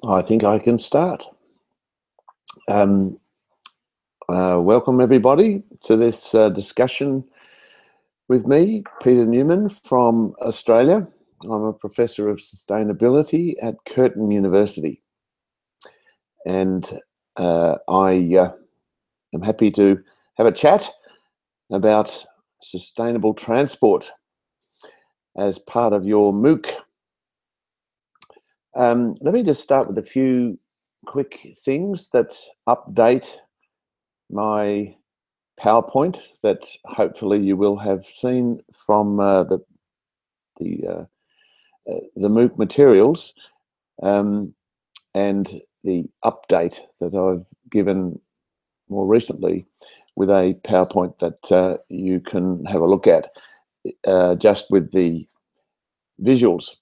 I think I can start. Welcome everybody to this discussion with me, Peter Newman from Australia. I'm a professor of sustainability at Curtin University, and I am happy to have a chat about sustainable transport as part of your MOOC. Let me just start with a few quick things that update my PowerPoint that hopefully you will have seen from the MOOC materials, and the update that I've given more recently with a PowerPoint that you can have a look at just with the visuals.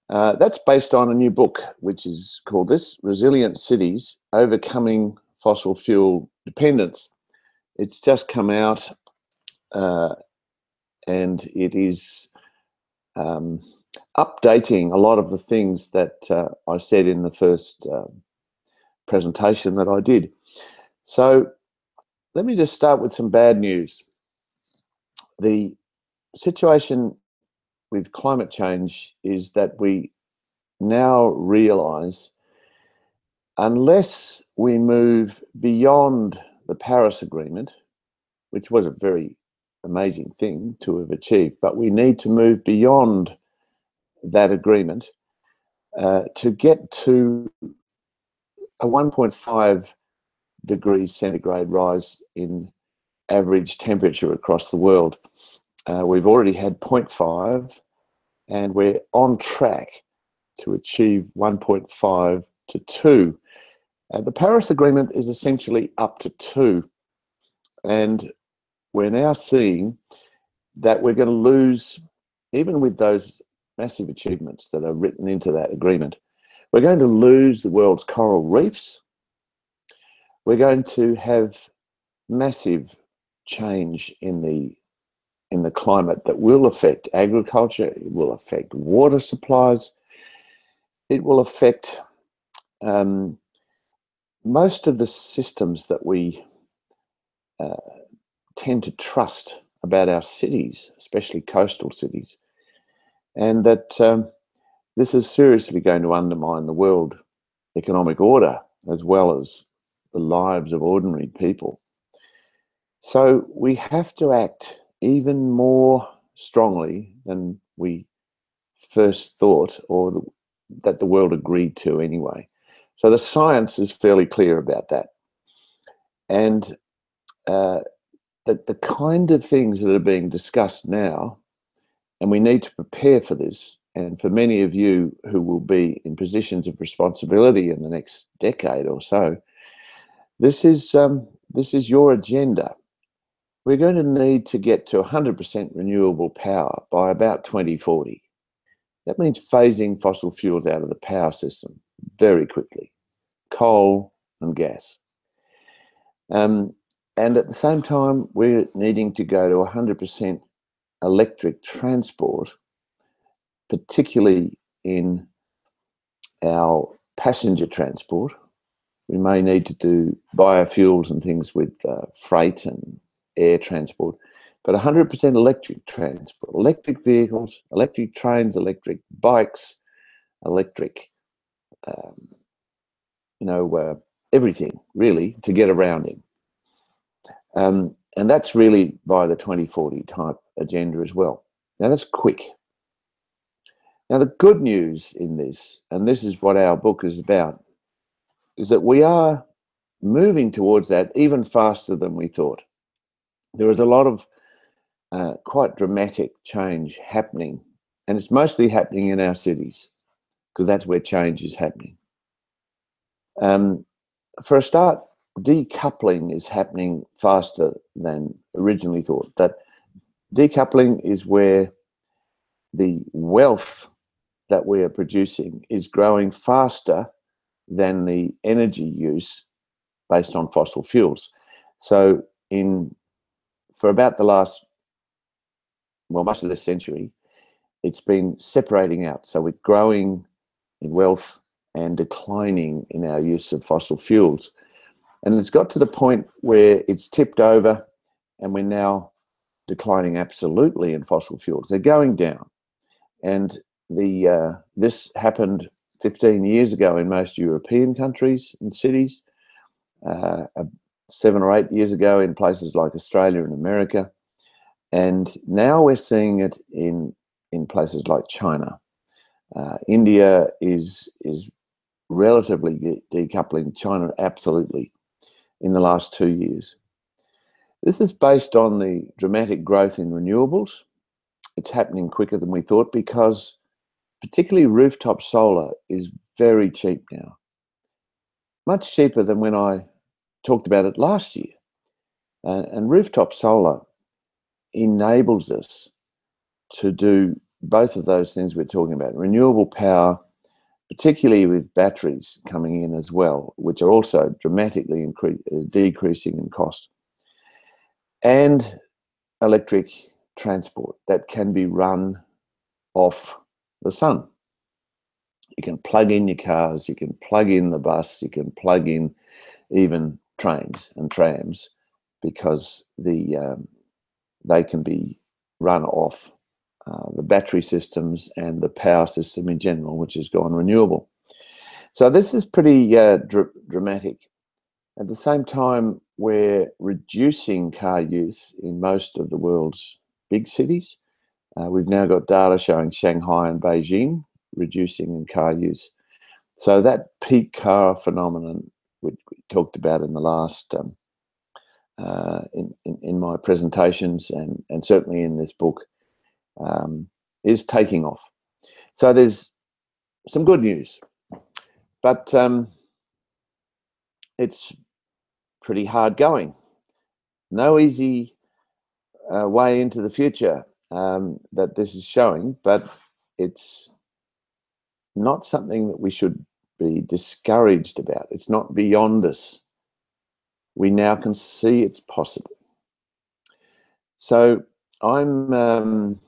That's based on a new book, which is called Resilient Cities, Overcoming Fossil Fuel Dependence. It's just come out, and it is updating a lot of the things that I said in the first presentation that I did. So let me just start with some bad news. The situation with climate change is that we now realise unless we move beyond the Paris Agreement, which was a very amazing thing to have achieved, but we need to move beyond that agreement to get to a 1.5 degrees centigrade rise in average temperature across the world. We've already had 0.5, and we're on track to achieve 1.5 to 2. The Paris Agreement is essentially up to 2, and we're now seeing that we're going to lose, even with those massive achievements that are written into that agreement, we're going to lose the world's coral reefs. We're going to have massive change in the climate that will affect agriculture, it will affect water supplies, it will affect most of the systems that we tend to trust about our cities, especially coastal cities, and that this is seriously going to undermine the world economic order as well as the lives of ordinary people. So we have to act even more strongly than we first thought, or that the world agreed to anyway. So the science is fairly clear about that. And the kind of things that are being discussed now, and we need to prepare for this, and for many of you who will be in positions of responsibility in the next decade or so, this is your agenda. We're going to need to get to 100% renewable power by about 2040. That means phasing fossil fuels out of the power system very quickly, coal and gas. And at the same time, we're needing to go to 100% electric transport, particularly in our passenger transport. We may need to do biofuels and things with freight and air transport, but 100% electric transport, electric vehicles, electric trains, electric bikes, electric, everything really to get around in. And that's really by the 2040 type agenda as well. Now that's quick. Now the good news in this, and this is what our book is about, is that we are moving towards that even faster than we thought. There is a lot of quite dramatic change happening, and it's mostly happening in our cities because that's where change is happening. For a start, decoupling is happening faster than originally thought. That decoupling is where the wealth that we are producing is growing faster than the energy use based on fossil fuels. So for about the last, most of this century, it's been separating out. So we're growing in wealth and declining in our use of fossil fuels. And it's got to the point where it's tipped over and we're now declining absolutely in fossil fuels. They're going down. And this happened 15 years ago in most European countries and cities, 7 or 8 years ago in places like Australia and America. And now we're seeing it in places like China. India is relatively decoupling. China absolutely in the last 2 years. This is based on the dramatic growth in renewables. It's happening quicker than we thought because particularly rooftop solar is very cheap now. Much cheaper than when I talked about it last year. And rooftop solar enables us to do both of those things we're talking about. Renewable power, particularly with batteries coming in as well, which are also dramatically decreasing in cost. And electric transport that can be run off the sun. You can plug in your cars, you can plug in the bus, you can plug in even trains and trams because they can be run off the battery systems and the power system in general, which has gone renewable. So this is pretty dramatic. At the same time, we're reducing car use in most of the world's big cities. We've now got data showing Shanghai and Beijing reducing in car use. So that peak car phenomenon, which we talked about in the last, in my presentations and certainly in this book, is taking off. So there's some good news, but it's pretty hard going. No easy way into the future that this is showing, but it's not something that we should be discouraged about. It's not beyond us. We now can see it's possible. So I'm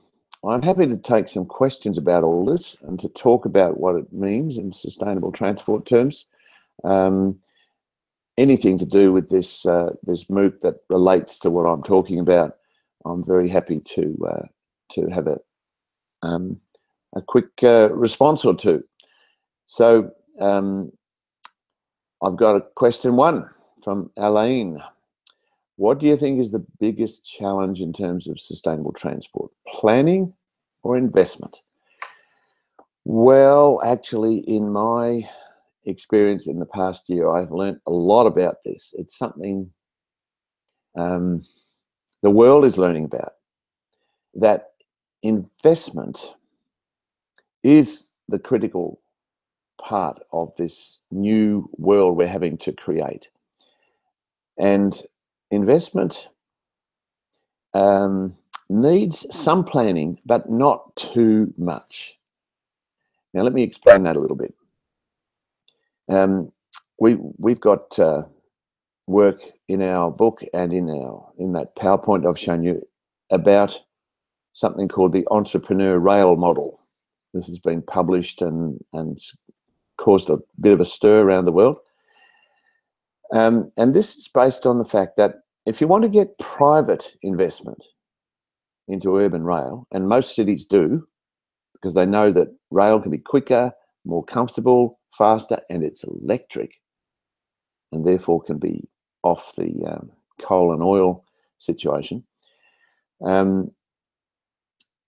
happy to take some questions about all this and to talk about what it means in sustainable transport terms. Anything to do with this this MOOC that relates to what I'm talking about, I'm very happy to have a quick response or two. So I've got a question one from Alain. What do you think is the biggest challenge in terms of sustainable transport? Planning or investment? Well, actually, in my experience in the past year, I've learned a lot about this. It's something the world is learning about, that investment is the critical part of this new world we're having to create. And investment needs some planning, but not too much. Now, let me explain that a little bit. We've got work in our book and in that PowerPoint I've shown you about something called the entrepreneur rail model. This has been published and caused a bit of a stir around the world. And this is based on the fact that if you want to get private investment into urban rail, and most cities do, because they know that rail can be quicker, more comfortable, faster, and it's electric, and therefore can be off the coal and oil situation.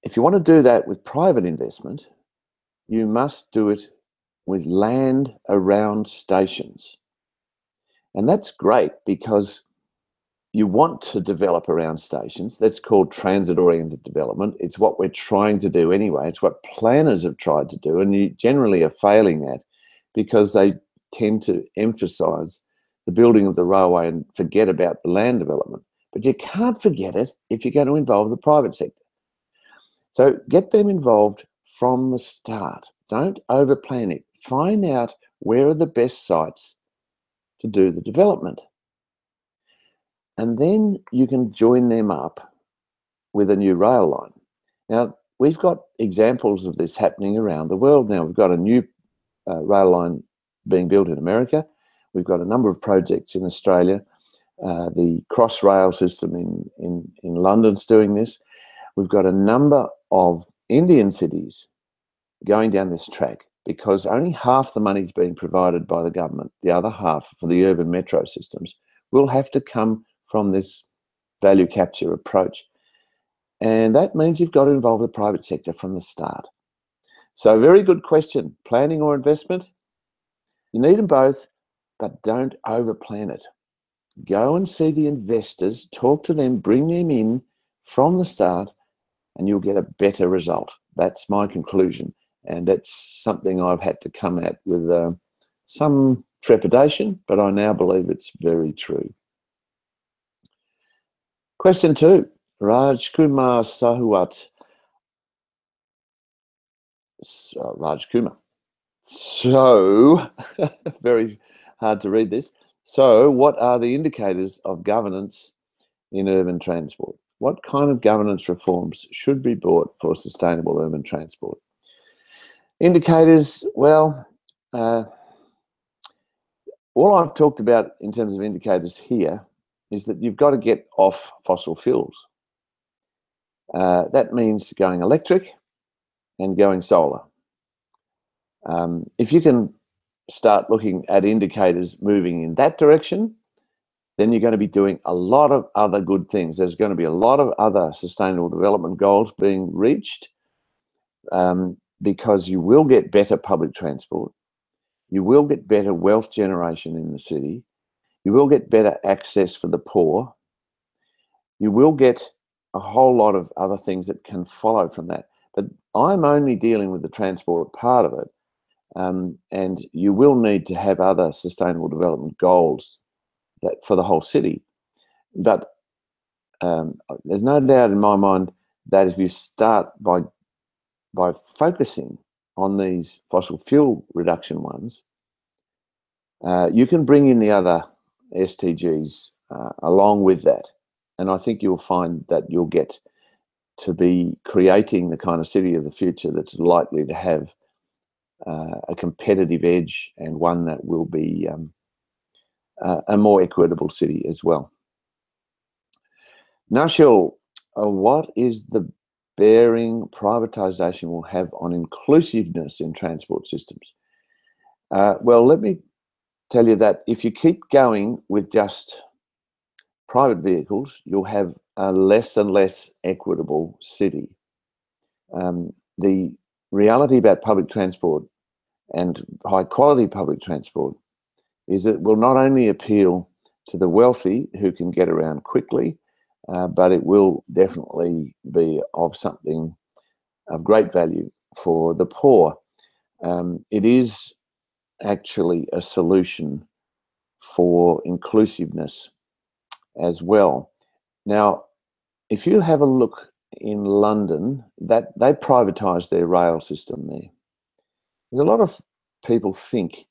If you want to do that with private investment, you must do it with land around stations. And that's great because you want to develop around stations. That's called transit-oriented development. It's what we're trying to do anyway. It's what planners have tried to do, and you generally are failing at because they tend to emphasise the building of the railway and forget about the land development. But you can't forget it if you're going to involve the private sector. So get them involved from the start. Don't overplan it. Find out where are the best sites to do the development. And then you can join them up with a new rail line. Now, we've got examples of this happening around the world now. We've got a new rail line being built in America. We've got a number of projects in Australia. The Crossrail system in London's doing this. We've got a number of Indian cities going down this track because only half the money is being provided by the government. The other half for the urban metro systems will have to come from this value capture approach. And that means you've got to involve the private sector from the start. So very good question. Planning or investment? You need them both, but don't overplan it. Go and see the investors, talk to them, bring them in from the start, and you'll get a better result. That's my conclusion. And that's something I've had to come at with some trepidation, but I now believe it's very true. Question 2, Raj Kumar Sahuat. Raj Kumar. So, very hard to read this. So, what are the indicators of governance in urban transport? What kind of governance reforms should be brought for sustainable urban transport? Indicators, well, all I've talked about in terms of indicators here is that you've got to get off fossil fuels. That means going electric and going solar. If you can start looking at indicators moving in that direction, then you're going to be doing a lot of other good things. There's going to be a lot of other sustainable development goals being reached because you will get better public transport. You will get better wealth generation in the city. You will get better access for the poor. You will get a whole lot of other things that can follow from that. But I'm only dealing with the transport part of it. And you will need to have other sustainable development goals that for the whole city. But there's no doubt in my mind that if you start by focusing on these fossil fuel reduction ones, you can bring in the other SDGs along with that. And I think you'll find that you'll get to be creating the kind of city of the future that's likely to have a competitive edge and one that will be a more equitable city as well. Nashil, what is the bearing privatisation will have on inclusiveness in transport systems? Well, let me tell you that if you keep going with just private vehicles, you'll have a less and less equitable city. The reality about public transport and high quality public transport is it will not only appeal to the wealthy who can get around quickly, but it will definitely be of something of great value for the poor. It is actually a solution for inclusiveness as well. Now, if you have a look in London, that they privatised their rail system there. There's a lot of people think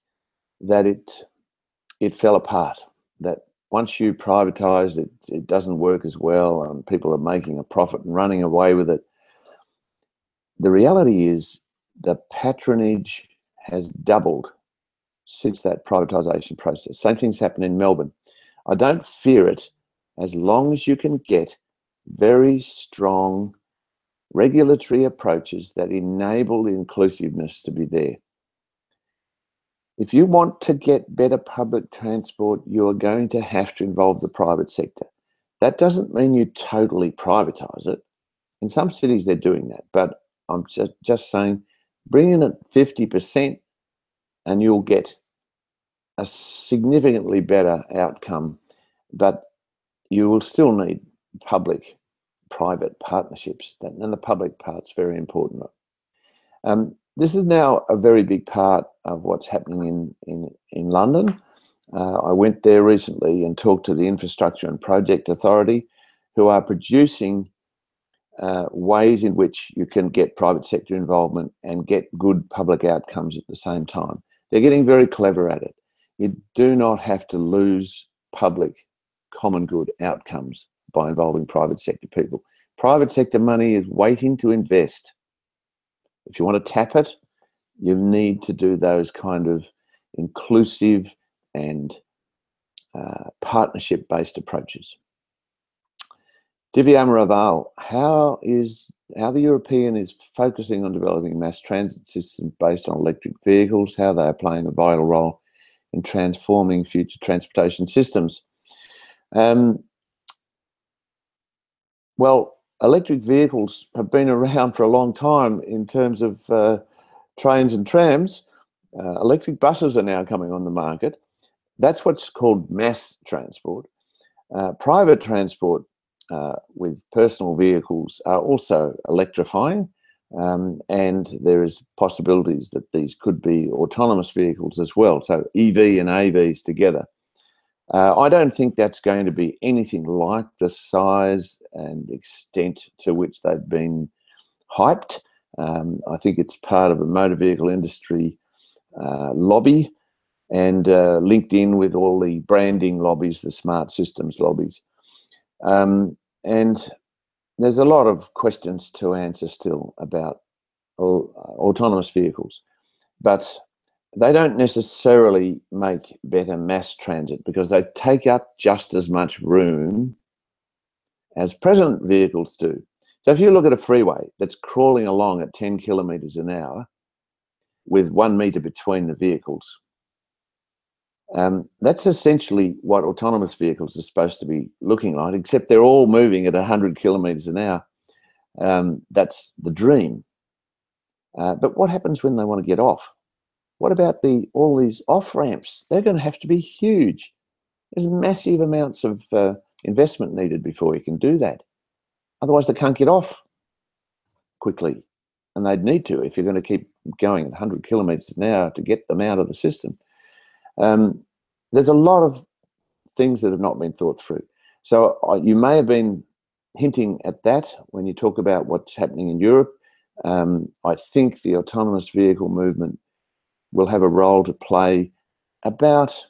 that it fell apart, that once you privatise it, it doesn't work as well and people are making a profit and running away with it. The reality is the patronage has doubled since that privatisation process. Same thing's happened in Melbourne. I don't fear it as long as you can get very strong regulatory approaches that enable the inclusiveness to be there. If you want to get better public transport, you are going to have to involve the private sector. That doesn't mean you totally privatise it. In some cities, they're doing that. But I'm just saying, bring in at 50% and you'll get a significantly better outcome. But you will still need public-private partnerships. And the public part's very important. This is now a very big part of what's happening in London. I went there recently and talked to the Infrastructure and Project Authority, who are producing ways in which you can get private sector involvement and get good public outcomes at the same time. They're getting very clever at it. You do not have to lose public common good outcomes by involving private sector people. Private sector money is waiting to invest. If you want to tap it, you need to do those kind of inclusive and partnership-based approaches. Divya Raval, how the European is focusing on developing mass transit systems based on electric vehicles, how they are playing a vital role in transforming future transportation systems. Well, electric vehicles have been around for a long time in terms of trains and trams. Electric buses are now coming on the market. That's what's called mass transport. Private transport with personal vehicles are also electrifying, and there is possibilities that these could be autonomous vehicles as well, so EV and AVs together. I don't think that's going to be anything like the size and extent to which they've been hyped. I think it's part of a motor vehicle industry lobby, and linked in with all the branding lobbies, the smart systems lobbies. And there's a lot of questions to answer still about autonomous vehicles, but they don't necessarily make better mass transit because they take up just as much room as present vehicles do. So if you look at a freeway that's crawling along at 10 kilometres an hour with 1 metre between the vehicles, that's essentially what autonomous vehicles are supposed to be looking like, except they're all moving at 100 kilometres an hour. That's the dream. But what happens when they want to get off? What about all these off-ramps? They're going to have to be huge. There's massive amounts of investment needed before you can do that. Otherwise, they can't get off quickly. And they'd need to if you're going to keep going at 100 kilometres an hour to get them out of the system. There's a lot of things that have not been thought through. So you may have been hinting at that when you talk about what's happening in Europe. I think the autonomous vehicle movement will have a role to play about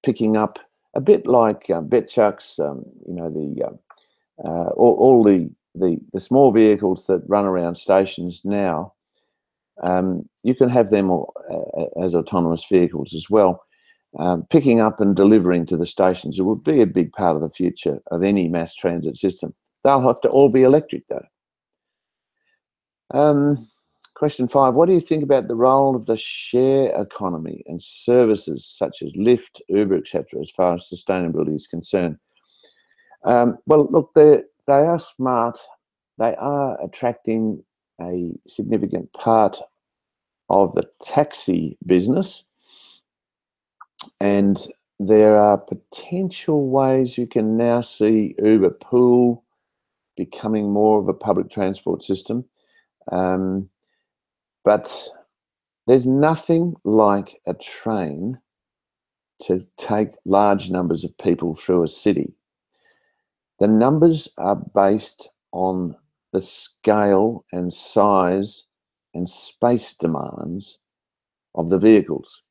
picking up a bit like Betchucks, all the small vehicles that run around stations now. You can have them as autonomous vehicles as well. Picking up and delivering to the stations, it will be a big part of the future of any mass transit system. They'll have to all be electric though. Question 5, what do you think about the role of the share economy and services such as Lyft, Uber, etc., as far as sustainability is concerned? Well, look, they are smart. They are attracting a significant part of the taxi business, and there are potential ways you can now see Uber Pool becoming more of a public transport system. But there's nothing like a train to take large numbers of people through a city. The numbers are based on the scale and size and space demands of the vehicles.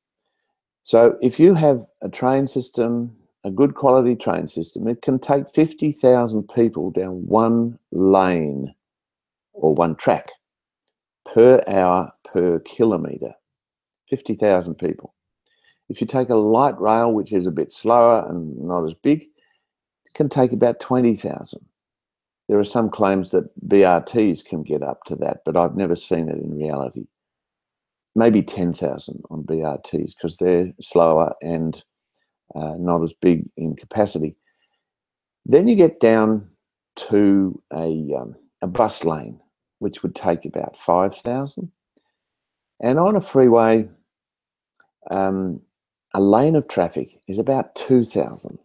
So if you have a train system, a good quality train system, it can take 50,000 people down one lane or one track per hour per kilometre, 50,000 people. If you take a light rail, which is a bit slower and not as big, it can take about 20,000. There are some claims that BRTs can get up to that, but I've never seen it in reality. Maybe 10,000 on BRTs because they're slower and not as big in capacity. Then you get down to a bus lane, which would take about 5,000. And on a freeway, a lane of traffic is about 2,000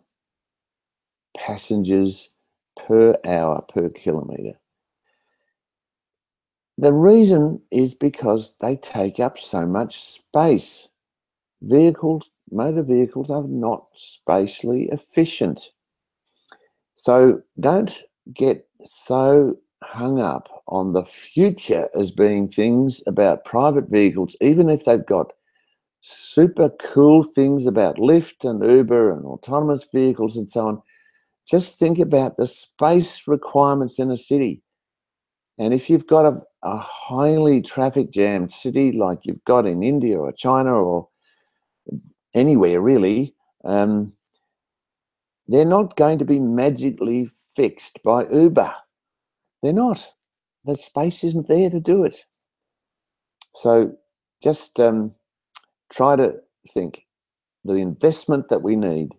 passengers per hour per kilometre. The reason is because they take up so much space. Motor vehicles are not spatially efficient. So don't get so hung up on the future as being things about private vehicles, even if they've got super cool things about Lyft and Uber and autonomous vehicles and so on. Just think about the space requirements in a city. And if you've got a highly traffic jammed city like you've got in India or China or anywhere really, they're not going to be magically fixed by Uber. They're not. The space isn't there to do it. So just try to think. The investment that we need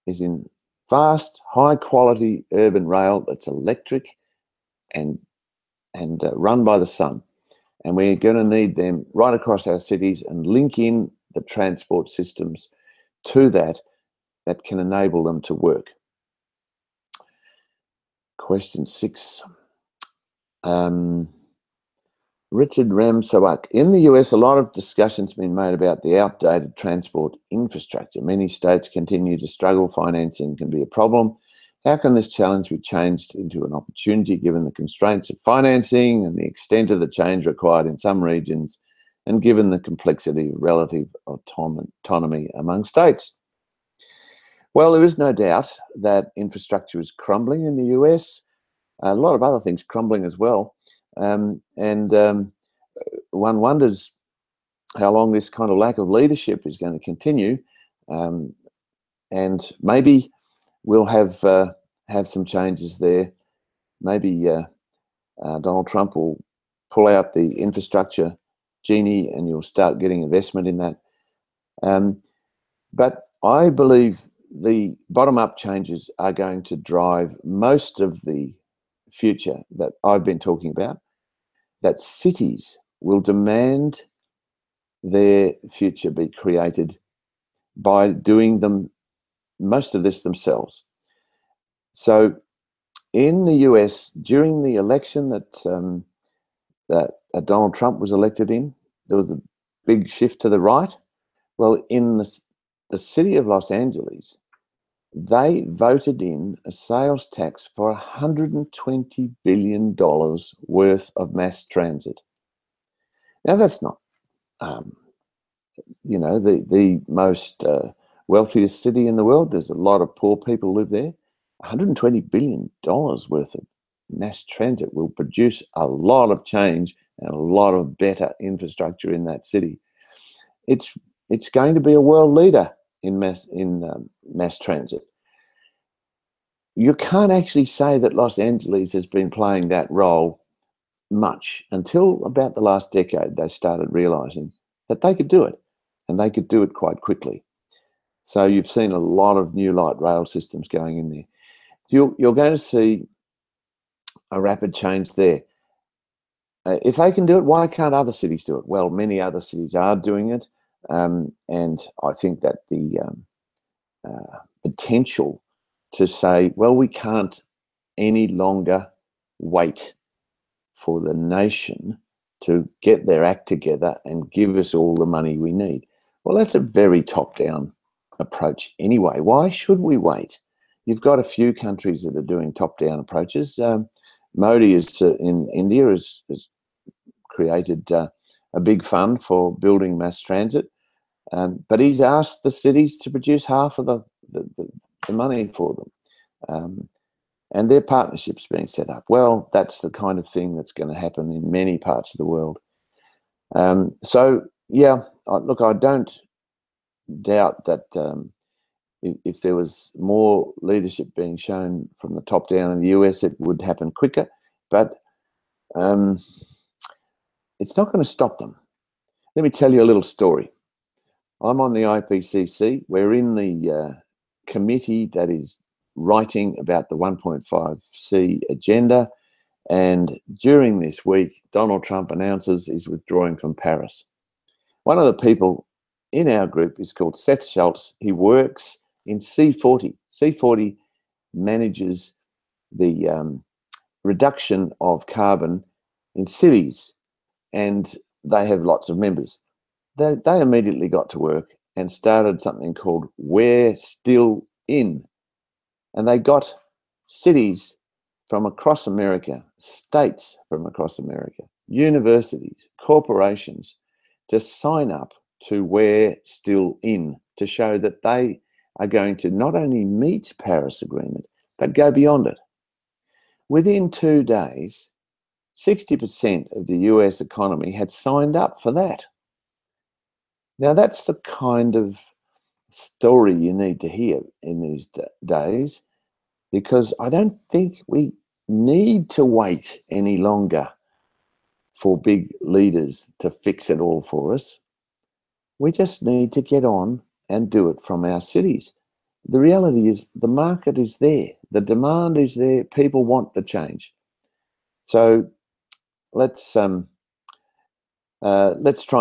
is in fast, high-quality urban rail that's electric and run by the sun. And we're going to need them right across our cities and link in the transport systems to that can enable them to work. Question 6. Richard Ramsawak. In the US, a lot of discussion's been made about the outdated transport infrastructure. Many states continue to struggle. Financing can be a problem. How can this challenge be changed into an opportunity given the constraints of financing and the extent of the change required in some regions, and given the complexity of relative autonomy among states? Well, there is no doubt that infrastructure is crumbling in the US. A lot of other things crumbling as well. One wonders how long this kind of lack of leadership is going to continue. And maybe we'll have some changes there. Maybe Donald Trump will pull out the infrastructure genie and you'll start getting investment in that. But I believe the bottom-up changes are going to drive most of the future that I've been talking about, that cities will demand their future be created by doing most of this themselves. So in the US, during the election that Donald Trump was elected in, there was a big shift to the right. Well, in the city of Los Angeles, they voted in a sales tax for $120 billion worth of mass transit. Now, that's not, the most wealthiest city in the world. There's a lot of poor people live there. $120 billion worth of mass transit will produce a lot of change and a lot of better infrastructure in that city. It's going to be a world leader in mass transit. You can't actually say that Los Angeles has been playing that role much until about the last decade. They started realizing that they could do it, and they could do it quite quickly. So you've seen a lot of new light rail systems going in there. You're going to see a rapid change there. If they can do it, why can't other cities do it? Well, many other cities are doing it, and I think that the potential to say, well, we can't any longer wait for the nation to get their act together and give us all the money we need. Well, that's a very top-down approach anyway. Why should we wait? You've got a few countries that are doing top-down approaches. Modi in India has created a big fund for building mass transit, but he's asked the cities to produce half of the money for them. And their partnerships being set up. Well, that's the kind of thing that's going to happen in many parts of the world. So, yeah, look, I don't doubt that if there was more leadership being shown from the top down in the US, it would happen quicker. But it's not going to stop them. Let me tell you a little story. I'm on the IPCC. We're in the committee that is writing about the 1.5C agenda, and during this week Donald Trump announces he's withdrawing from Paris. One of the people in our group is called Seth Schultz. He works in C40. C40 manages the reduction of carbon in cities, and they have lots of members. They immediately got to work and started something called We're Still In. And they got cities from across America, states from across America, universities, corporations to sign up to We're Still In, to show that they are going to not only meet Paris Agreement, but go beyond it. Within 2 days, 60% of the US economy had signed up for that. Now, that's the kind of story you need to hear in these days, because I don't think we need to wait any longer for big leaders to fix it all for us. We just need to get on and do it from our cities. The reality is the market is there. The demand is there. People want the change. So let's try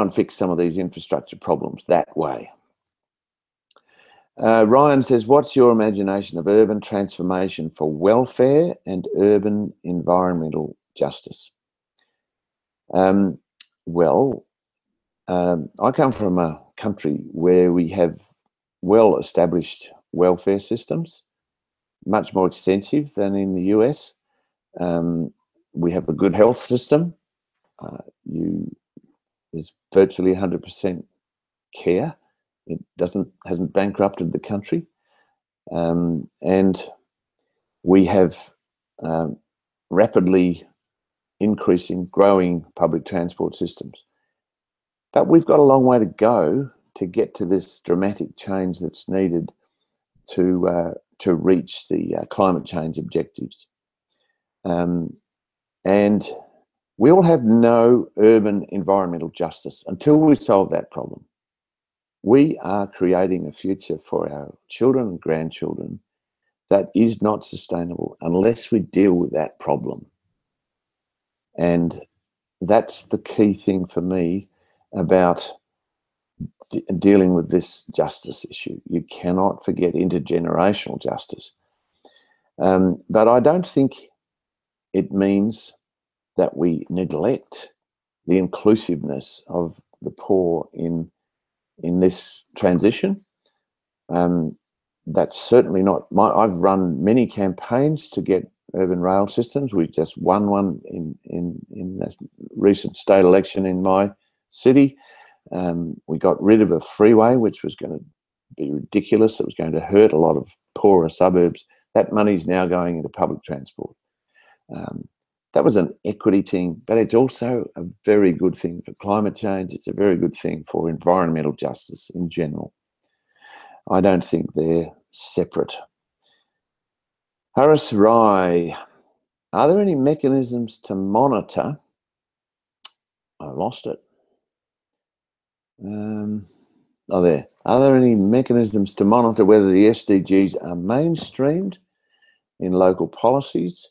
and fix some of these infrastructure problems that way. Ryan says, what's your imagination of urban transformation for welfare and urban environmental justice? I come from a country where we have well-established welfare systems, much more extensive than in the US. We have a good health system. There's virtually 100% care. It hasn't bankrupted the country. And we have rapidly increasing, growing public transport systems. But we've got a long way to go to get to this dramatic change that's needed to reach the climate change objectives. And we will have no urban environmental justice until we solve that problem. We are creating a future for our children and grandchildren that is not sustainable unless we deal with that problem. And that's the key thing for me about dealing with this justice issue. You cannot forget intergenerational justice. But I don't think it means that we neglect the inclusiveness of the poor in this transition. That's certainly not I've run many campaigns to get urban rail systems. We just won one in the recent state election in my city. We got rid of a freeway, which was going to be ridiculous. It was going to hurt a lot of poorer suburbs. That money's now going into public transport. That was an equity thing, but it's also a very good thing for climate change. It's a very good thing for environmental justice in general. I don't think they're separate. Harris Rai, are there any mechanisms to monitor? I lost it. Are there any mechanisms to monitor whether the SDGs are mainstreamed in local policies?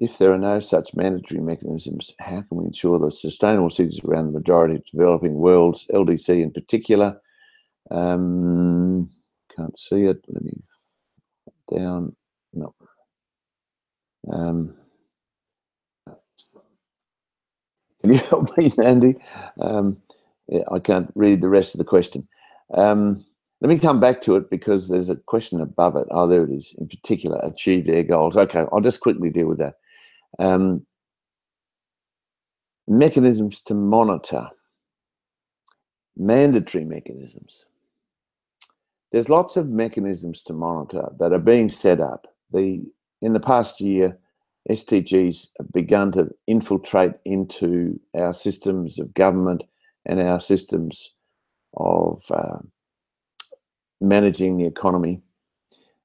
If there are no such mandatory mechanisms, how can we ensure the sustainable cities around the majority of developing worlds, LDC in particular? Can't see it. Let me down. No. Can you help me, Andy? Yeah, I can't read the rest of the question. Let me come back to it because there's a question above it. Oh, there it is. In particular, achieve their goals. Okay, I'll just quickly deal with that. Mechanisms to monitor. Mandatory mechanisms. There's lots of mechanisms to monitor that are being set up. In the past year, SDGs have begun to infiltrate into our systems of government and our systems of managing the economy.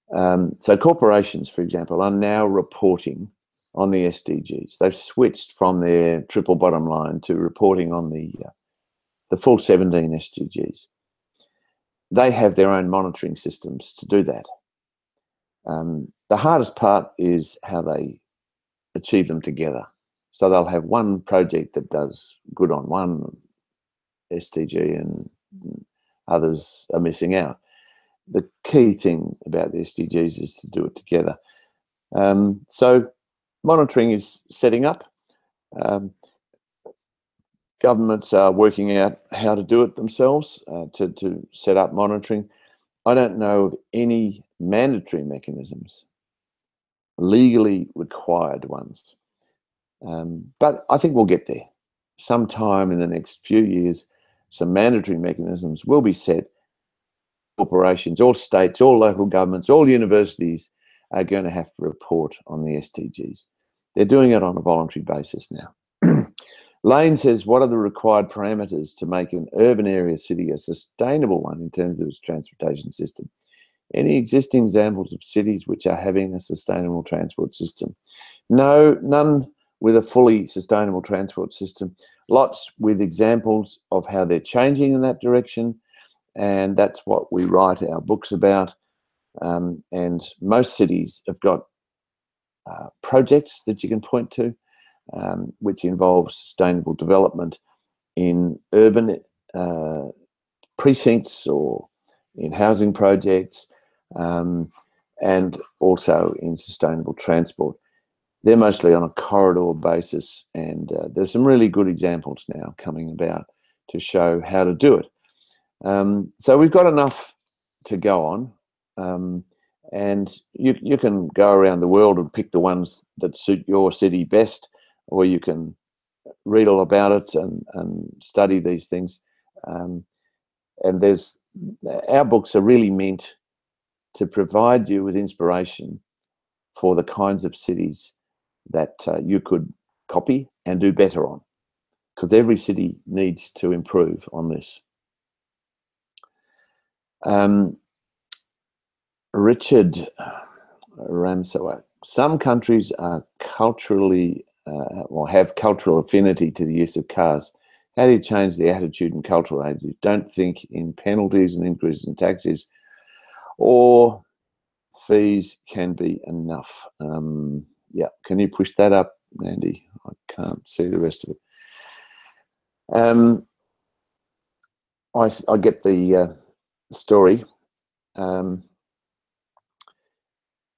So corporations, for example, are now reporting on the SDGs. They've switched from their triple bottom line to reporting on the full 17 SDGs. They have their own monitoring systems to do that. The hardest part is how they achieve them together. So they'll have one project that does good on one SDG and others are missing out. The key thing about the SDGs is to do it together. So monitoring is setting up. Governments are working out how to do it themselves to set up monitoring. I don't know of any mandatory mechanisms, legally required ones. But I think we'll get there. Sometime in the next few years, some mandatory mechanisms will be set. Corporations, all states, all local governments, all universities are going to have to report on the SDGs. They're doing it on a voluntary basis now. Lane says, what are the required parameters to make an urban area city a sustainable one in terms of its transportation system? Any existing examples of cities which are having a sustainable transport system? No, none with a fully sustainable transport system. Lots with examples of how they're changing in that direction, and that's what we write our books about. And most cities have got projects that you can point to, which involve sustainable development in urban precincts or in housing projects, and also in sustainable transport. They're mostly on a corridor basis, and there's some really good examples now coming about to show how to do it. So we've got enough to go on, and you can go around the world and pick the ones that suit your city best, or you can read all about it and study these things. And our books are really meant to provide you with inspiration for the kinds of cities that you could copy and do better on, because every city needs to improve on this. Richard Ramsawak, some countries are culturally or have cultural affinity to the use of cars. How do you change the attitude and cultural attitude? Don't think in penalties and increases in taxes, or fees can be enough. Yeah, can you push that up, Andy? I can't see the rest of it. I get the story.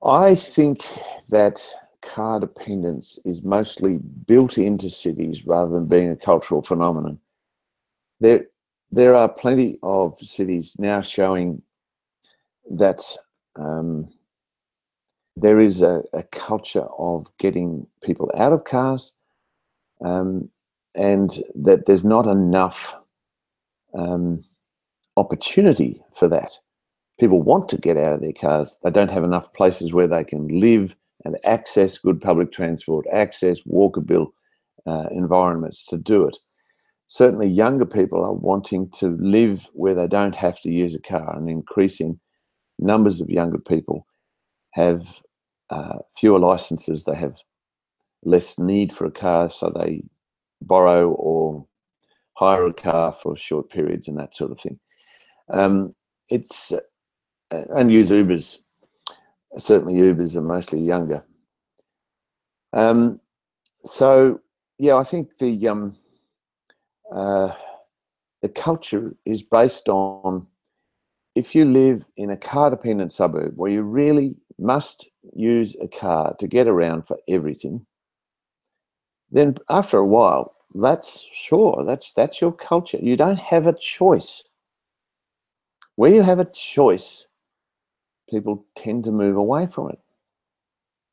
I think that car dependence is mostly built into cities rather than being a cultural phenomenon. There are plenty of cities now showing that there is a culture of getting people out of cars, and that there's not enough opportunity for that. People want to get out of their cars. They don't have enough places where they can live and access good public transport, access walkable environments to do it. Certainly younger people are wanting to live where they don't have to use a car, and increasing numbers of younger people have fewer licenses. They have less need for a car, so they borrow or hire a car for short periods and that sort of thing. And use Ubers. Certainly Ubers are mostly younger. So yeah, I think the culture is based on, if you live in a car-dependent suburb where you really must use a car to get around for everything, then after a while, that's your culture. You don't have a choice. Where you have a choice, people tend to move away from it,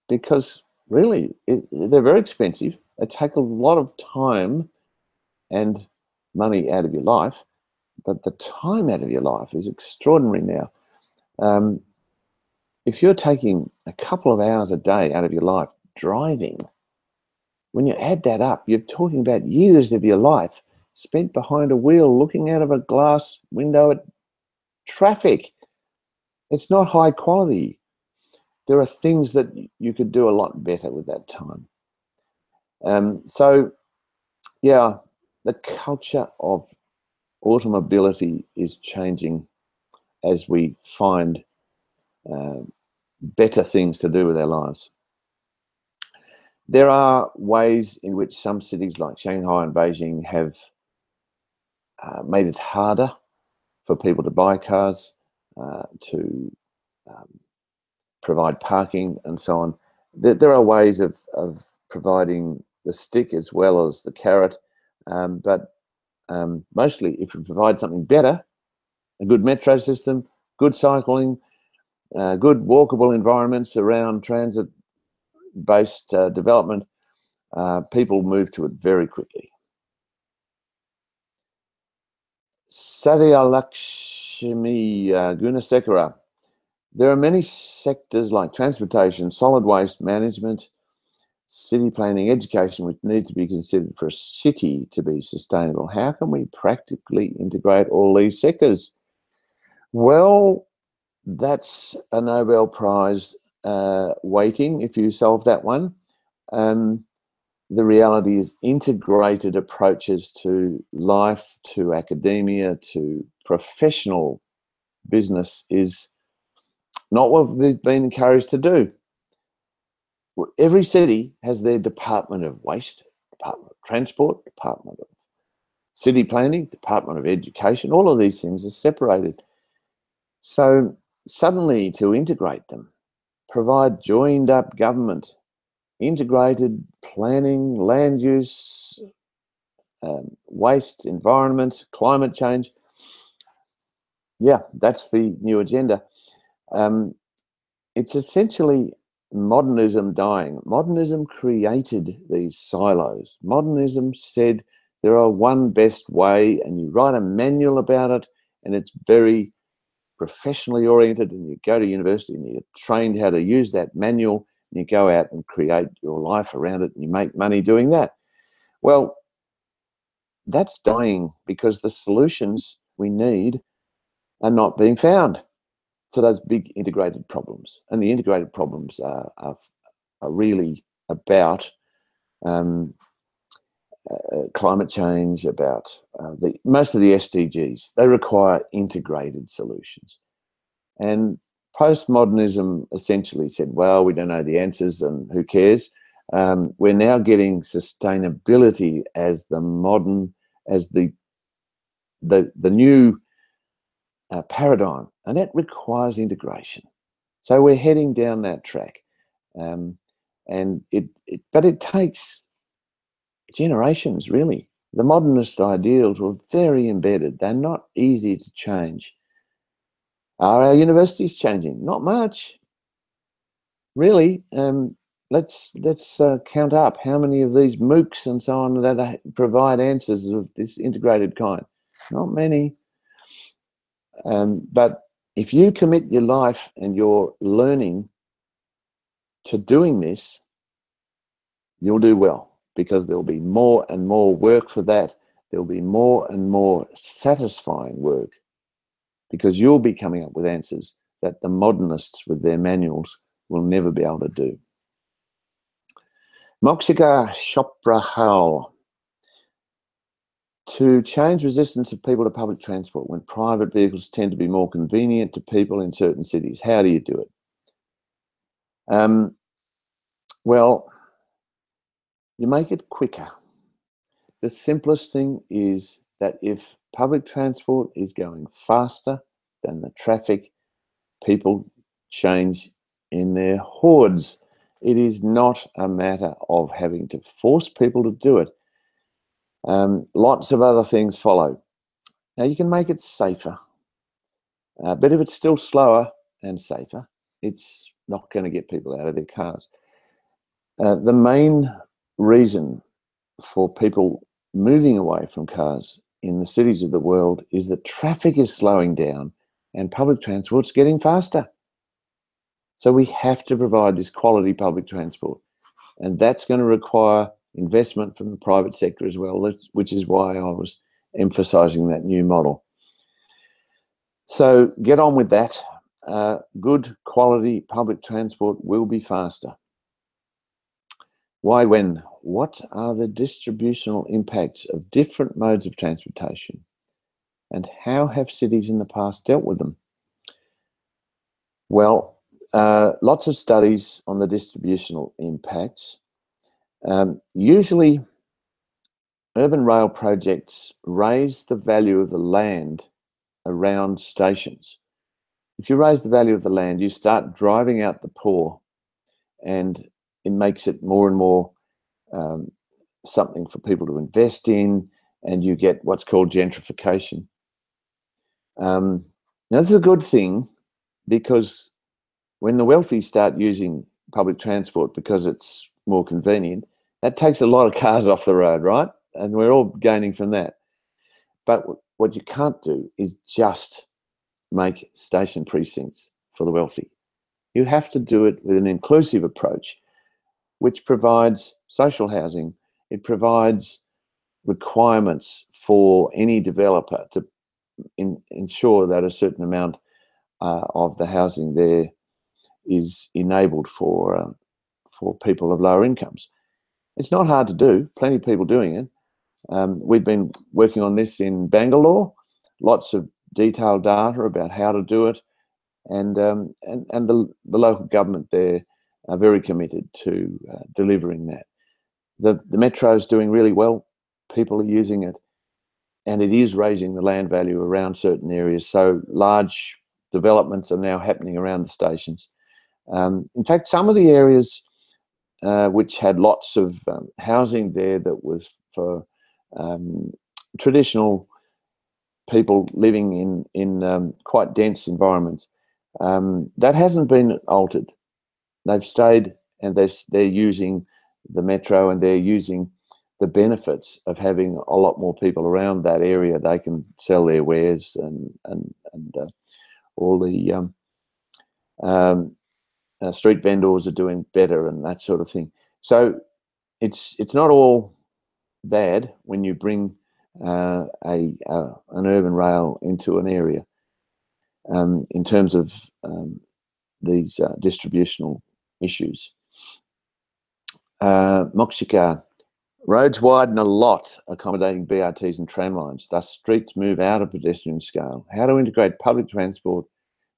because really they're very expensive. They take a lot of time and money out of your life, but the time out of your life is extraordinary now. If you're taking a couple of hours a day out of your life driving, when you add that up, you're talking about years of your life spent behind a wheel looking out of a glass window at traffic. It's not high quality. There are things that you could do a lot better with that time. So yeah, the culture of automobility is changing as we find better things to do with our lives. There are ways in which some cities like Shanghai and Beijing have made it harder for people to buy cars, to provide parking and so on. There are ways of providing the stick as well as the carrot, but mostly if you provide something better, a good metro system, good cycling, good walkable environments around transit-based development, people move to it very quickly. Satyalakshmi Gunasekara. There are many sectors like transportation, solid waste management, city planning, education, which needs to be considered for a city to be sustainable. How can we practically integrate all these sectors? Well, that's a Nobel Prize waiting if you solve that one. The reality is integrated approaches to life, to academia, to professional business is not what we've been encouraged to do. Every city has their Department of Waste, Department of Transport, Department of City Planning, Department of Education. All of these things are separated. So suddenly to integrate them, provide joined up government, integrated planning, land use, waste, environment, climate change. Yeah, that's the new agenda. It's essentially modernism dying. Modernism created these silos. Modernism said there are one best way, and you write a manual about it, and it's very professionally oriented, and you go to university and you're trained how to use that manual, and you go out and create your life around it, and you make money doing that. Well, that's dying because the solutions we need are not being found. So those big integrated problems, and the integrated problems are really about climate change, about most of the SDGs. They require integrated solutions. And postmodernism essentially said, well, we don't know the answers and who cares. We're now getting sustainability as the modern, as the new paradigm, and that requires integration. So we're heading down that track, but it takes generations, really. The modernist ideals were very embedded. They're not easy to change. Are our universities changing? Not much, really. Let's count up how many of these MOOCs and so on that provide answers of this integrated kind. Not many. But if you commit your life and your learning to doing this, you'll do well, because there'll be more and more work for that. There'll be more and more satisfying work, because you'll be coming up with answers that the modernists with their manuals will never be able to do. Moksika Choprahal. To change resistance of people to public transport when private vehicles tend to be more convenient to people in certain cities. How do you do it? Well, you make it quicker. The simplest thing is that if public transport is going faster than the traffic, people change in their hordes. It is not a matter of having to force people to do it. Lots of other things follow. Now, you can make it safer, but if it's still slower and safer, it's not going to get people out of their cars. The main reason for people moving away from cars in the cities of the world is that traffic is slowing down and public transport's getting faster. So we have to provide this quality public transport, and that's going to require investment from the private sector as well, which is why I was emphasising that new model. So get on with that. Good quality public transport will be faster. Why, when? What are the distributional impacts of different modes of transportation, and how have cities in the past dealt with them? Well, lots of studies on the distributional impacts. Usually, urban rail projects raise the value of the land around stations. If you raise the value of the land, you start driving out the poor, and it makes it more and more something for people to invest in, and you get what's called gentrification. Now, this is a good thing, because when the wealthy start using public transport because it's more convenient, that takes a lot of cars off the road, right? And we're all gaining from that. But what you can't do is just make station precincts for the wealthy. You have to do it with an inclusive approach, which provides social housing. It provides requirements for any developer to ensure that a certain amount of the housing there is enabled for people of lower incomes. It's not hard to do. Plenty of people doing it. We've been working on this in Bangalore. Lots of detailed data about how to do it, and the local government there are very committed to delivering that. The metro is doing really well. People are using it, and it is raising the land value around certain areas. So large developments are now happening around the stations. In fact, some of the areas which had lots of housing there that was for traditional people living in quite dense environments, that hasn't been altered. They've stayed, and they're using the metro, and they're using the benefits of having a lot more people around that area. They can sell their wares, and all the street vendors are doing better, and that sort of thing. So it's not all bad when you bring an urban rail into an area in terms of these distributional issues. Mokshika, roads widen a lot, accommodating BRTs and tram lines. Thus, streets move out of pedestrian scale. How to integrate public transport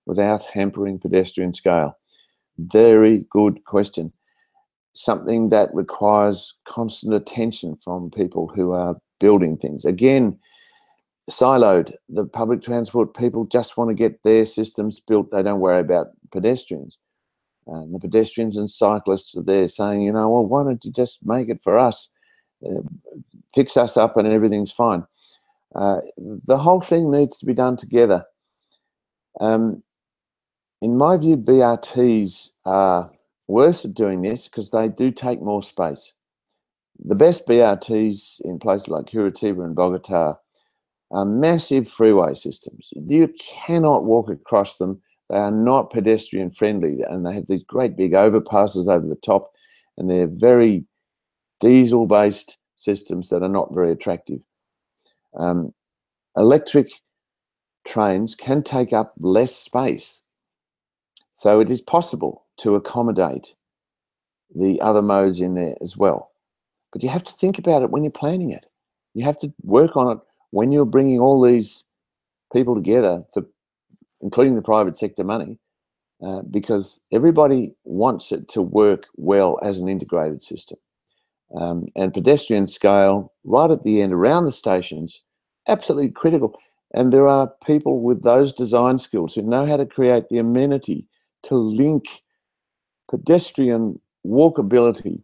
without hampering pedestrian scale? Very good question. Something that requires constant attention from people who are building things. Again, siloed. The public transport people just want to get their systems built. They don't worry about pedestrians. The pedestrians and cyclists are there saying, you know, well, why don't you just make it for us? Fix us up and everything's fine. The whole thing needs to be done together. In my view, BRTs are worse at doing this because they do take more space. The best BRTs in places like Curitiba and Bogota are massive freeway systems. You cannot walk across them. They are not pedestrian friendly, and they have these great big overpasses over the top, and they're very diesel-based systems that are not very attractive. Electric trains can take up less space, so it is possible to accommodate the other modes in there as well. But you have to think about it when you're planning it. You have to work on it when you're bringing all these people together, including the private sector money, because everybody wants it to work well as an integrated system. And pedestrian scale, right at the end, around the stations, absolutely critical. And there are people with those design skills who know how to create the amenity to link pedestrian walkability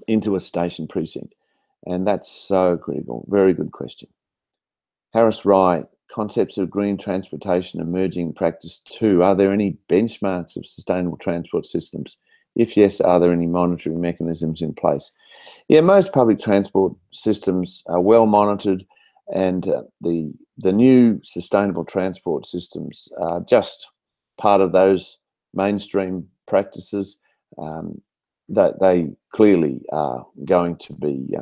into a station precinct. And that's so critical. Very good question. Harris Rye, concepts of green transportation emerging practice too. Are there any benchmarks of sustainable transport systems? If yes, are there any monitoring mechanisms in place? Yeah, most public transport systems are well monitored, and the new sustainable transport systems are just part of those mainstream practices. That they clearly are going to be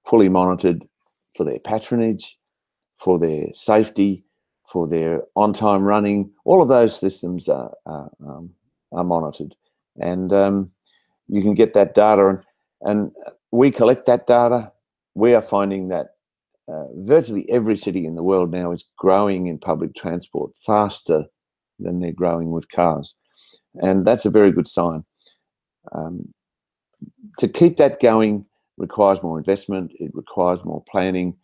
fully monitored for their patronage, for their safety, for their on-time running. All of those systems are monitored, and you can get that data, and we collect that data. We are finding that virtually every city in the world now is growing in public transport faster than they're growing with cars, and that's a very good sign. To keep that going requires more investment. It requires more planning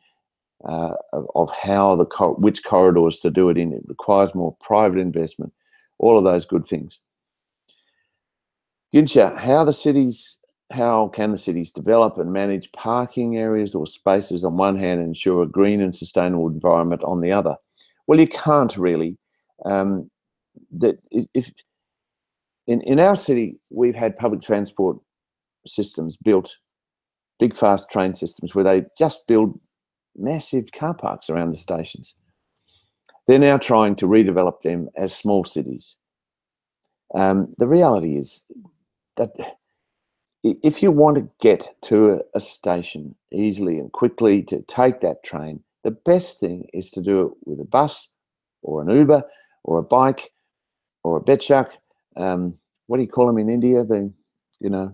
of how which corridors to do it in. It requires more private investment. All of those good things. Ginsha, how can the cities develop and manage parking areas or spaces on one hand and ensure a green and sustainable environment on the other? Well, you can't really. In our city, we've had public transport systems built, big fast train systems, where they just build massive car parks around the stations. They're now trying to redevelop them as small cities. The reality is that if you want to get to a station easily and quickly to take that train, the best thing is to do it with a bus or an Uber or a bike or a betchak. What do you call them in India? The,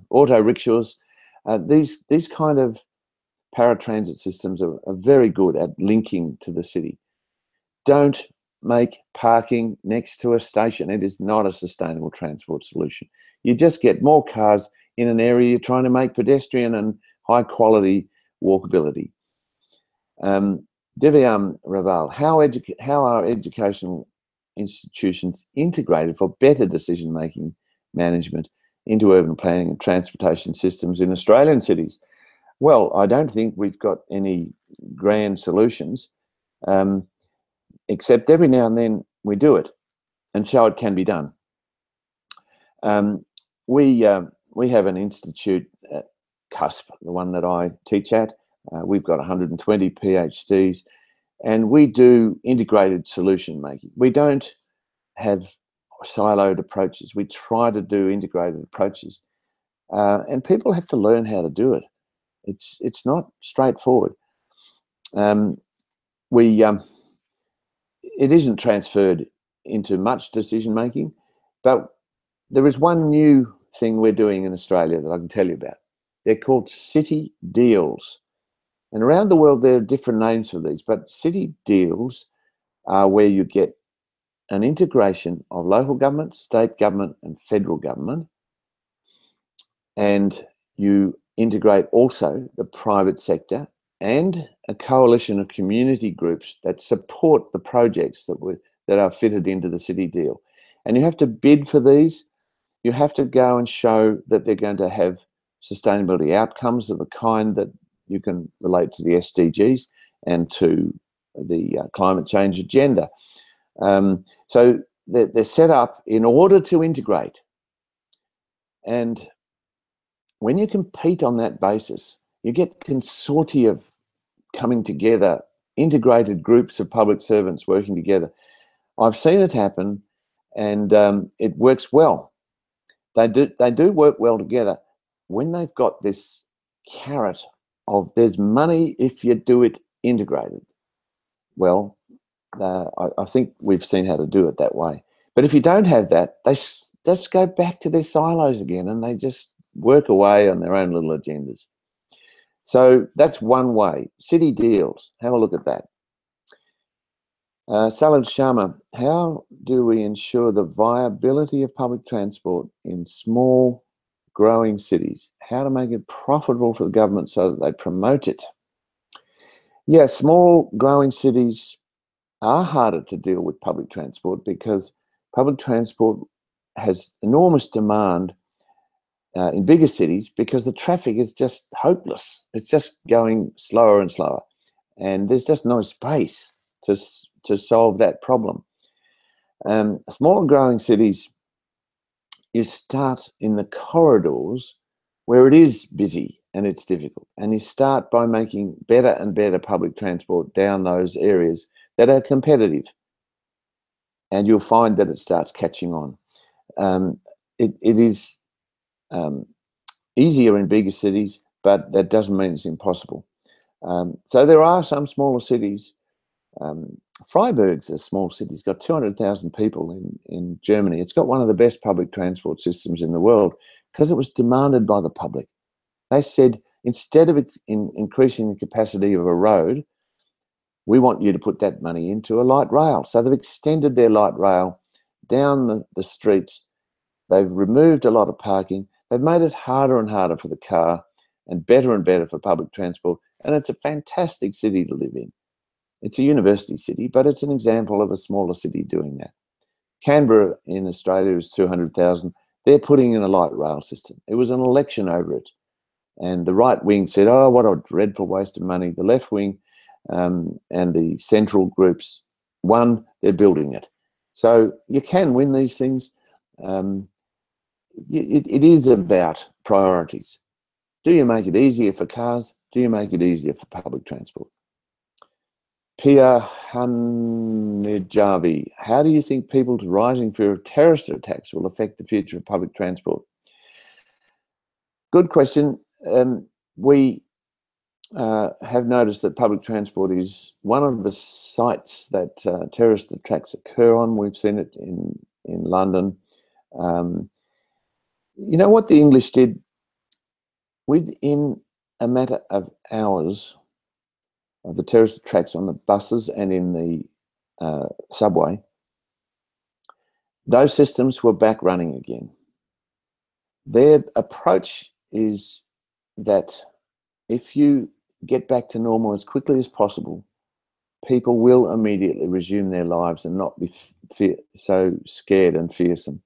auto rickshaws. These kind of paratransit systems are very good at linking to the city. Don't make parking next to a station. It is not a sustainable transport solution. You just get more cars in an area you're trying to make pedestrian and high quality walkability. Divyam Raval, how are educational institutions integrated for better decision making management into urban planning and transportation systems in Australian cities? Well, I don't think we've got any grand solutions, except every now and then we do it and show it can be done. We have an institute at CUSP, the one that I teach at. We've got 120 PhDs, and we do integrated solution making. We don't have siloed approaches. We try to do integrated approaches, and people have to learn how to do it. It's not straightforward. It isn't transferred into much decision making, but there is one new thing we're doing in Australia that I can tell you about. They're called city deals. And around the world, there are different names for these, but city deals are where you get an integration of local government, state government, and federal government. And you integrate also the private sector and a coalition of community groups that support the projects that are fitted into the city deal. And you have to bid for these. You have to go and show that they're going to have sustainability outcomes of the kind that you can relate to the SDGs and to the climate change agenda. So they're set up in order to integrate. And when you compete on that basis, you get consortia coming together, integrated groups of public servants working together. I've seen it happen, and it works well. They do work well together when they've got this carrot of there's money if you do it integrated. Well, I think we've seen how to do it that way. But if you don't have that, they just go back to their silos again, and they just work away on their own little agendas. So that's one way. City deals, have a look at that. Salad Sharma, how do we ensure the viability of public transport in small, growing cities? How to make it profitable for the government so that they promote it? Yeah, small, growing cities are harder to deal with public transport because public transport has enormous demand in bigger cities because the traffic is just hopeless. It's just going slower and slower, and there's just no space to solve that problem. Small and growing cities, you start in the corridors where it is busy and it's difficult, and you start by making better and better public transport down those areas that are competitive, and you'll find that it starts catching on. It is easier in bigger cities, but that doesn't mean it's impossible. So there are some smaller cities. Freiburg's a small city. It's got 200,000 people in Germany. It's got one of the best public transport systems in the world because it was demanded by the public. They said, instead of increasing the capacity of a road, we want you to put that money into a light rail. So they've extended their light rail down the streets. They've removed a lot of parking. They've made it harder and harder for the car and better for public transport. And it's a fantastic city to live in. It's a university city, but it's an example of a smaller city doing that. Canberra in Australia is 200,000. They're putting in a light rail system. It was an election over it. And the right wing said, oh, what a dreadful waste of money. The left wing and the central groups won, they're building it. So you can win these things. It is about priorities. Do you make it easier for cars? Do you make it easier for public transport? Pia Hanijavi, how do you think people's rising fear of terrorist attacks will affect the future of public transport? Good question. We have noticed that public transport is one of the sites that terrorist attacks occur on. We've seen it in London. You know what the English did? Within a matter of hours of the terrorist attacks on the buses and in the subway, those systems were back running again. Their approach is that if you get back to normal as quickly as possible, people will immediately resume their lives and not be so scared and fearsome.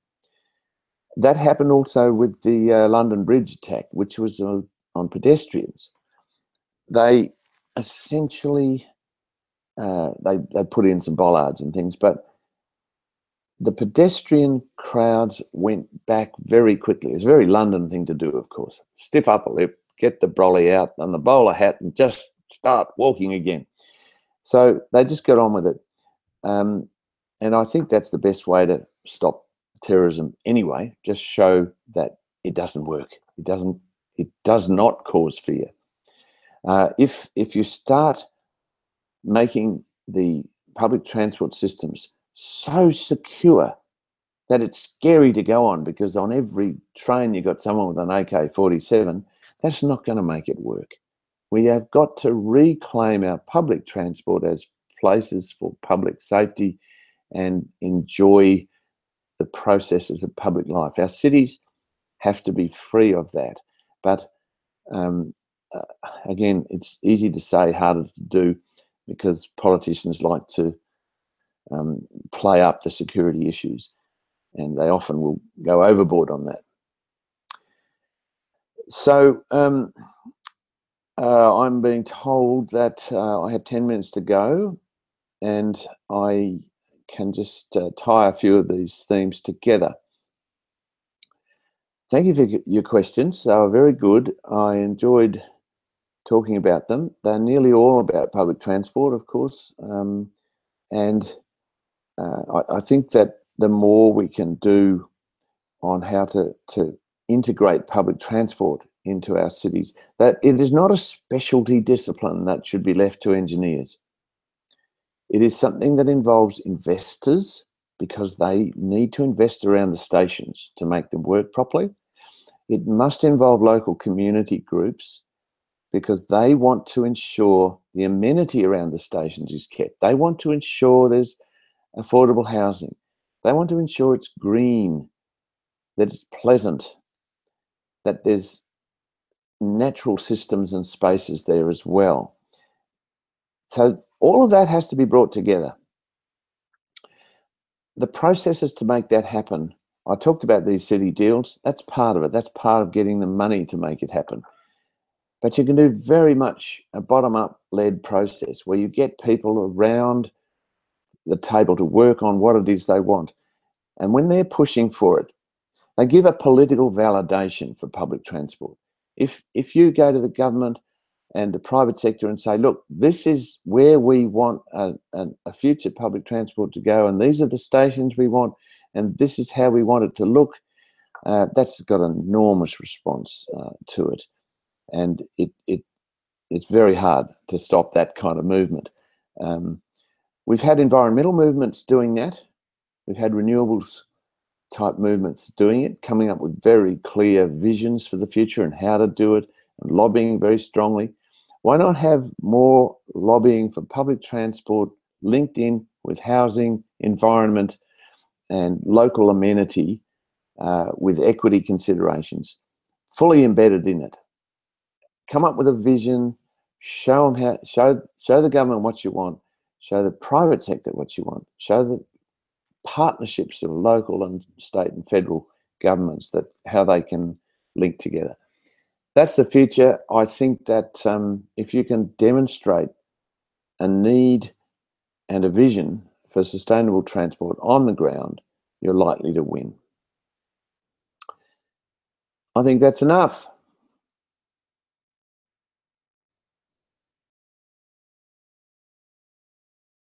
That happened also with the London Bridge attack, which was on pedestrians. They essentially they put in some bollards and things, but the pedestrian crowds went back very quickly. It's a very London thing to do, of course. Stiff upper lip, get the brolly out and the bowler hat and just start walking again. So they just got on with it. And I think that's the best way to stop terrorism anyway. Just show that it doesn't work. It does not cause fear. If you start making the public transport systems so secure that it's scary to go on, because on every train you've got someone with an AK-47, that's not going to make it work. We have got to reclaim our public transport as places for public safety and enjoy the processes of public life. Our cities have to be free of that. But again, it's easy to say, harder to do, because politicians like to play up the security issues, and they often will go overboard on that. So I'm being told that I have 10 minutes to go, and I can just tie a few of these themes together. Thank you for your questions. They were very good. I enjoyed talking about them. They're nearly all about public transport, of course, and I think that the more we can do on how to integrate public transport into our cities, that it is not a specialty discipline that should be left to engineers. It is something that involves investors, because they need to invest around the stations to make them work properly. It must involve local community groups, because they want to ensure the amenity around the stations is kept. They want to ensure there's affordable housing. They want to ensure it's green, that it's pleasant, that there's natural systems and spaces there as well. So all of that has to be brought together. The processes to make that happen, I talked about these city deals. That's part of it. That's part of getting the money to make it happen. But you can do very much a bottom-up led process where you get people around the table to work on what it is they want. And when they're pushing for it, they give a political validation for public transport. If you go to the government and the private sector and say, look, this is where we want a future public transport to go, and these are the stations we want, and this is how we want it to look, that's got an enormous response to it. And it's very hard to stop that kind of movement. We've had environmental movements doing that. We've had renewables type movements doing it, coming up with very clear visions for the future and how to do it, and lobbying very strongly. Why not have more lobbying for public transport linked in with housing, environment, and local amenity with equity considerations, fully embedded in it? Come up with a vision, show the government what you want, show the private sector what you want, show the partnerships of local and state and federal governments that how they can link together. That's the future. I think that if you can demonstrate a need and a vision for sustainable transport on the ground, you're likely to win. I think that's enough.